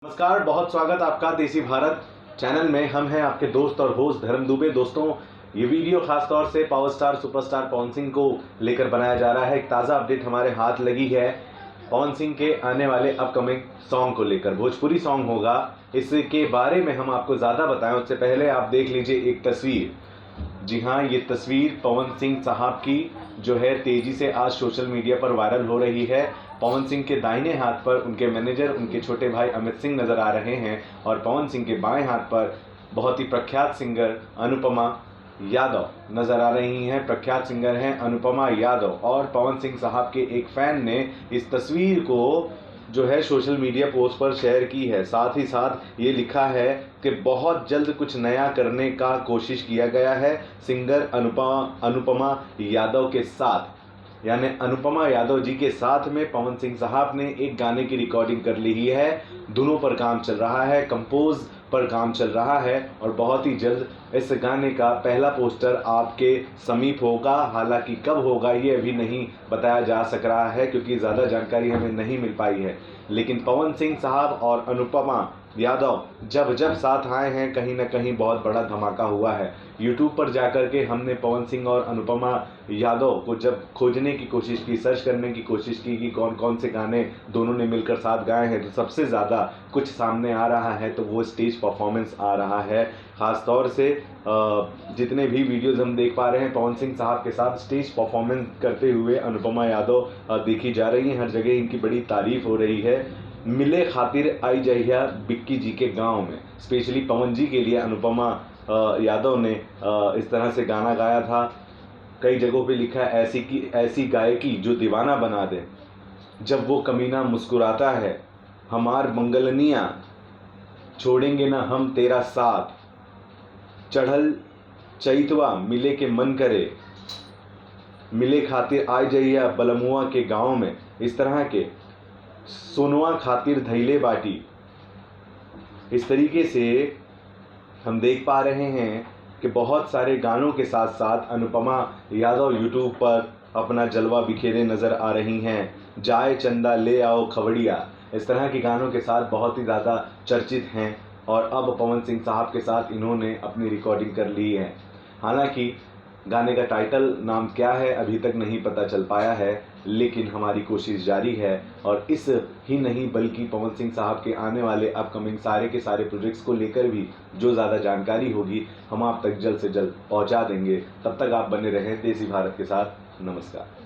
नमस्कार, बहुत स्वागत आपका देसी भारत चैनल में। हम हैं आपके दोस्त और होस्ट धर्म दुबे। दोस्तों, ये वीडियो खासतौर से power star superstar Pawan Singh को लेकर बनाया जा रहा है। एक ताज़ा अपडेट हमारे हाथ लगी है पवन सिंह के आने वाले अपकमिंग सॉन्ग को लेकर। भोजपुरी सॉन्ग होगा, इसके बारे में हम आपको ज़्यादा बताएं उससे पहले आप देख लीजिए एक तस्वीर। जी हाँ, ये तस्वीर पवन सिंह साहब की जो है तेजी से आज सोशल मीडिया पर वायरल हो रही है। पवन सिंह के दाहिने हाथ पर उनके मैनेजर, उनके छोटे भाई अमित सिंह नजर आ रहे हैं और पवन सिंह के बाएं हाथ पर बहुत ही प्रख्यात सिंगर अनुपमा यादव नजर आ रही हैं। प्रख्यात सिंगर हैं अनुपमा यादव और पवन सिंह साहब के एक फैन ने इस तस्वीर को जो है सोशल मीडिया पोस्ट पर शेयर की है। साथ ही साथ ये लिखा है कि बहुत जल्द कुछ नया करने का कोशिश किया गया है सिंगर अनुपमा यादव के साथ, यानी अनुपमा यादव जी के साथ में पवन सिंह साहब ने एक गाने की रिकॉर्डिंग कर ली है। धुनों पर काम चल रहा है, कंपोज पर काम चल रहा है और बहुत ही जल्द इस गाने का पहला पोस्टर आपके समीप होगा। हालांकि कब होगा ये अभी नहीं बताया जा सक रहा है क्योंकि ज़्यादा जानकारी हमें नहीं मिल पाई है। लेकिन पवन सिंह साहब और अनुपमा यादव जब साथ आए हैं, कहीं ना कहीं बहुत बड़ा धमाका हुआ है। यूट्यूब पर जाकर के हमने पवन सिंह और अनुपमा यादव को जब खोजने की कोशिश की, सर्च करने की कोशिश की कि कौन कौन से गाने दोनों ने मिलकर साथ गाए हैं, तो सबसे ज़्यादा कुछ सामने आ रहा है तो वो स्टेज परफॉर्मेंस आ रहा है। ख़ास तौर से जितने भी वीडियोज़ हम देख पा रहे हैं पवन सिंह साहब के साथ स्टेज परफॉर्मेंस करते हुए अनुपमा यादव देखी जा रही हैं। हर जगह इनकी बड़ी तारीफ हो रही है। मिले खातिर आई जहिया बिक्की जी के गांव में, स्पेशली पवन जी के लिए अनुपमा यादव ने इस तरह से गाना गाया था। कई जगहों पे लिखा है ऐसी गायकी जो दीवाना बना दे, जब वो कमीना मुस्कुराता है हमार मंगलनिया, छोड़ेंगे ना हम तेरा साथ, चढ़ल चैतवा मिले के मन करे, मिले खातिर आई जहिया बलमुआ के गांव में। इस तरह के सोनवा खातिर धैले बाटी, इस तरीके से हम देख पा रहे हैं कि बहुत सारे गानों के साथ साथ अनुपमा यादव यूट्यूब पर अपना जलवा बिखेरे नज़र आ रही हैं। जाए चंदा ले आओ खवड़िया, इस तरह के गानों के साथ बहुत ही ज़्यादा चर्चित हैं और अब पवन सिंह साहब के साथ इन्होंने अपनी रिकॉर्डिंग कर ली है। हालांकि गाने का टाइटल नाम क्या है अभी तक नहीं पता चल पाया है, लेकिन हमारी कोशिश जारी है और इस ही नहीं बल्कि पवन सिंह साहब के आने वाले अपकमिंग सारे के सारे प्रोजेक्ट्स को लेकर भी जो ज़्यादा जानकारी होगी हम आप तक जल्द से जल्द पहुंचा देंगे। तब तक आप बने रहें देसी भारत के साथ। नमस्कार।